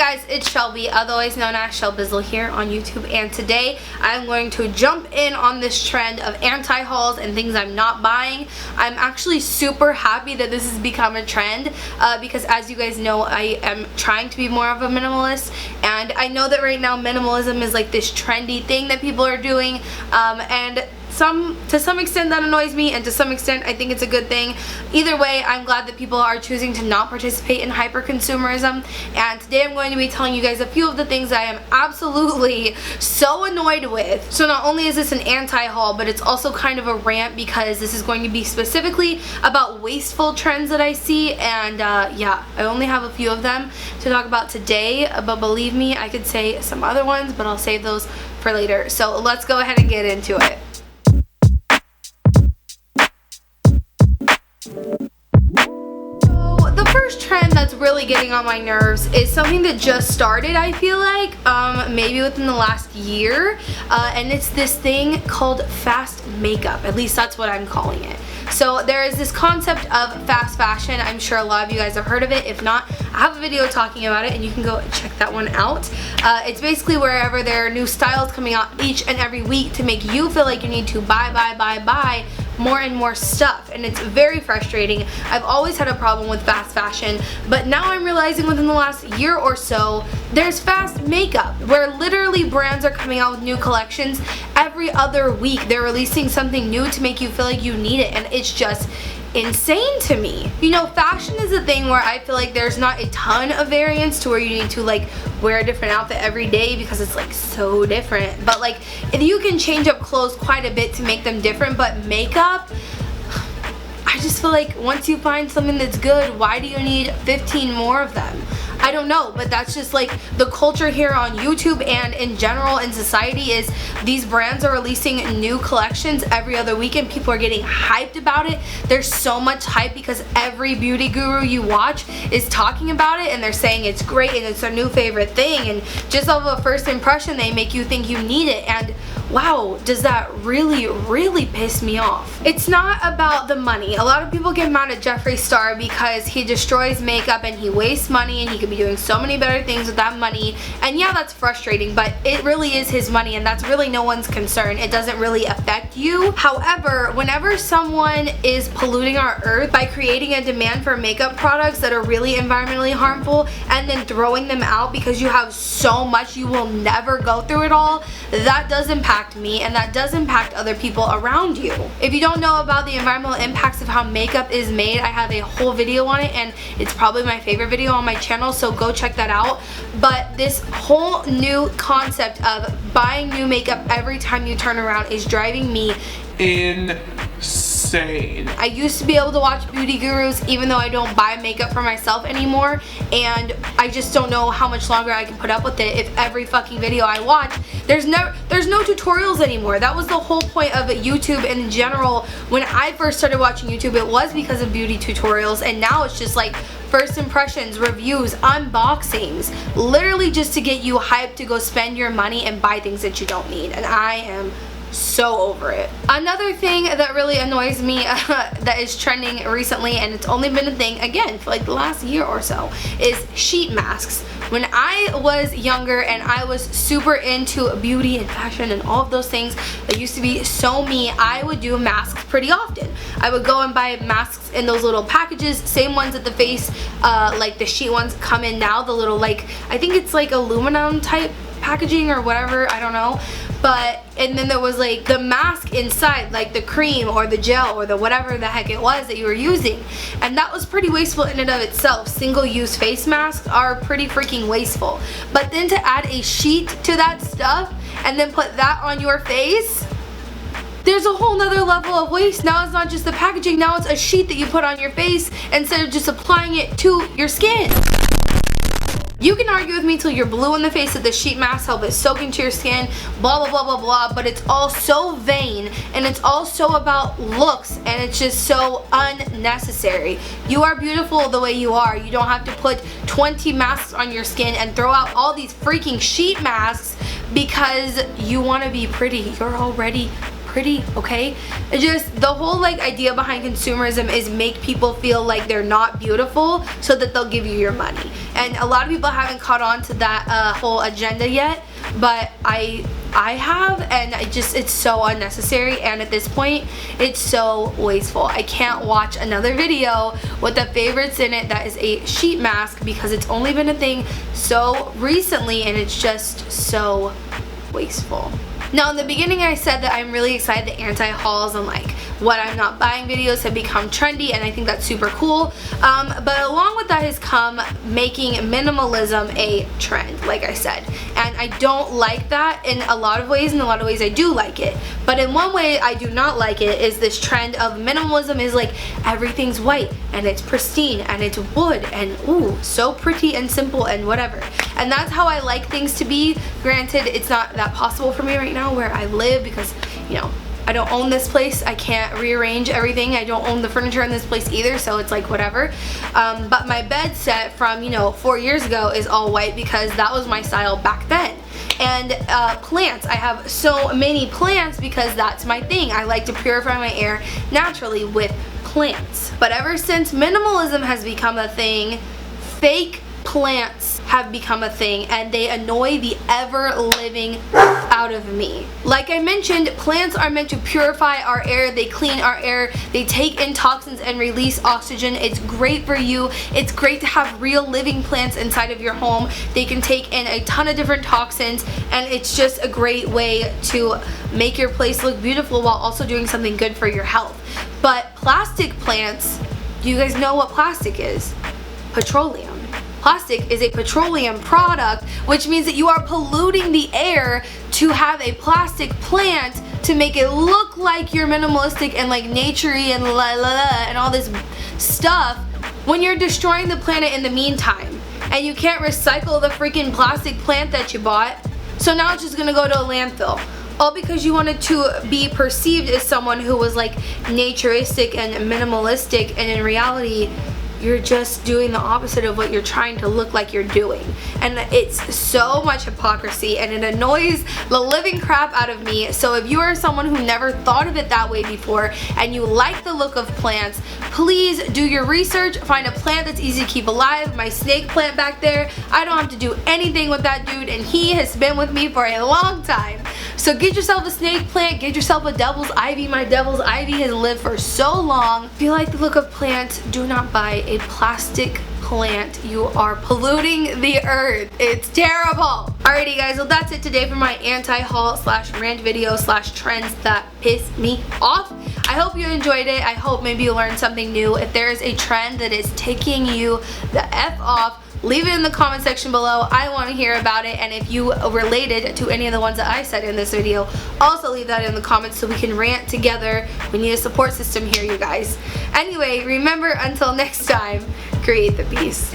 guys, it's Shelby, otherwise known as Shelbizleee here on YouTube, and today I'm going to jump in on this trend of anti-hauls and things I'm not buying. I'm actually super happy that this has become a trend because as you guys know, I am trying to be more of a minimalist, and I know that right now minimalism is like this trendy thing that people are doing, and to some extent that annoys me, and to some extent I think it's a good thing. Either way, I'm glad that people are choosing to not participate in hyper-consumerism, and today I'm going to be telling you guys a few of the things I am absolutely so annoyed with. So not only is this an anti-haul, but it's also kind of a rant because this is going to be specifically about wasteful trends that I see, and yeah, I only have a few of them to talk about today, but believe me, I could say some other ones, but I'll save those for later. So let's go ahead and get into it. The first trend that's really getting on my nerves is something that just started, I feel like, maybe within the last year, and it's this thing called fast makeup. At least that's what I'm calling it. So there is this concept of fast fashion. I'm sure a lot of you guys have heard of it. If not, I have a video talking about it and you can go check that one out. It's basically wherever there are new styles coming out each and every week to make you feel like you need to buy more and more stuff, and it's very frustrating. I've always had a problem with fast fashion, but now I'm realizing within the last year or so there's fast makeup where literally brands are coming out with new collections every other week. They're releasing something new to make you feel like you need it, and it's just insane to me. You know, fashion is a thing where I feel like there's not a ton of variance to where you need to like wear a different outfit every day because it's like so different, but like if you can change up clothes quite a bit to make them different, but makeup, I just feel like once you find something that's good, why do you need 15 more of them? I don't know, but that's just like the culture here on YouTube and in general in society is these brands are releasing new collections every other week and people are getting hyped about it. There's so much hype because every beauty guru you watch is talking about it and they're saying it's great and it's their new favorite thing, and just off of a first impression they make you think you need it, and wow, does that really piss me off. It's not about the money. A lot of people get mad at Jeffree Star because he destroys makeup and he wastes money and he could be doing so many better things with that money, and yeah, that's frustrating, but it really is his money and that's really no one's concern. It doesn't really affect you. However, whenever someone is polluting our earth by creating a demand for makeup products that are really environmentally harmful and then throwing them out because you have so much you will never go through it all, that does impact me and that does impact other people around you. If you don't know about the environmental impacts of how makeup is made, I have a whole video on it and it's probably my favorite video on my channel, so go check that out. But this whole new concept of buying new makeup every time you turn around is driving me insane. I used to be able to watch beauty gurus even though I don't buy makeup for myself anymore, and I just don't know how much longer I can put up with it if every fucking video I watch there's no tutorials anymore. That was the whole point of YouTube in general. When I first started watching YouTube, it was because of beauty tutorials, and now it's just like first impressions, reviews, unboxings, literally just to get you hyped to go spend your money and buy things that you don't need, and I am so over it. Another thing that really annoys me that is trending recently, and it's only been a thing again for like the last year or so, is sheet masks. When I was younger and I was super into beauty and fashion and all of those things that used to be so me, I would do masks pretty often. I would go and buy masks in those little packages, same ones that the face, like the sheet ones come in now, the little like, I think it's like aluminum type packaging or whatever, I don't know, but and then there was like the mask inside, like the cream or the gel or the whatever the heck it was that you were using, and that was pretty wasteful in and of itself. Single-use face masks are pretty freaking wasteful, but then to add a sheet to that stuff and then put that on your face, there's a whole nother level of waste. Now it's not just the packaging, now it's a sheet that you put on your face instead of just applying it to your skin. You can argue with me till you're blue in the face that the sheet masks help it soak into your skin, blah blah blah blah blah, but it's all so vain and it's all so about looks and it's just so unnecessary. You are beautiful the way you are. You don't have to put 20 masks on your skin and throw out all these freaking sheet masks because you want to be pretty. You're already pretty. pretty, okay? It just, the whole like idea behind consumerism is make people feel like they're not beautiful so that they'll give you your money. And a lot of people haven't caught on to that whole agenda yet, but I have, and it's so unnecessary, and at this point it's so wasteful. I can't watch another video with the favorites in it that is a sheet mask because it's only been a thing so recently, and it's just so wasteful. Now, in the beginning I said that I'm really excited that anti-hauls and like what I'm not buying videos have become trendy, and I think that's super cool. But along with that has come making minimalism a trend, like I said. And I don't like that in a lot of ways. In a lot of ways I do like it. But in one way I do not like it is this trend of minimalism is like everything's white and it's pristine and it's wood and ooh, so pretty and simple and whatever. And that's how I like things to be. Granted, it's not that possible for me right now where I live because, you know, I don't own this place. I can't rearrange everything. I don't own the furniture in this place either, so it's like whatever. But my bed set from, you know, 4 years ago is all white because that was my style back then. And plants, I have so many plants because that's my thing. I like to purify my air naturally with plants. But ever since minimalism has become a thing, fake plants have become a thing, and they annoy the ever-living out of me. Like I mentioned, plants are meant to purify our air, they clean our air, they take in toxins and release oxygen. It's great for you. It's great to have real living plants inside of your home. They can take in a ton of different toxins, and it's just a great way to make your place look beautiful while also doing something good for your health. But plastic plants, do you guys know what plastic is? Petroleum. Plastic is a petroleum product, which means that you are polluting the air to have a plastic plant to make it look like you're minimalistic and like naturey and la la la and all this stuff when you're destroying the planet in the meantime. And you can't recycle the freaking plastic plant that you bought, so now it's just gonna go to a landfill. All because you wanted to be perceived as someone who was like naturistic and minimalistic, and in reality you're just doing the opposite of what you're trying to look like you're doing. And it's so much hypocrisy, and it annoys the living crap out of me. So if you are someone who never thought of it that way before and you like the look of plants, please do your research, find a plant that's easy to keep alive. My snake plant back there, I don't have to do anything with that dude, and he has been with me for a long time. So get yourself a snake plant, get yourself a devil's ivy. My devil's ivy has lived for so long. If you like the look of plants, do not buy a plastic plant. You are polluting the earth. It's terrible. Alrighty guys, well that's it today for my anti-haul slash rant video slash trends that piss me off. I hope you enjoyed it. I hope maybe you learned something new. If there is a trend that is ticking you the F off, leave it in the comment section below. I want to hear about it, and if you related to any of the ones that I said in this video, also leave that in the comments so we can rant together. We need a support system here, you guys. Anyway, remember, until next time, create the peace.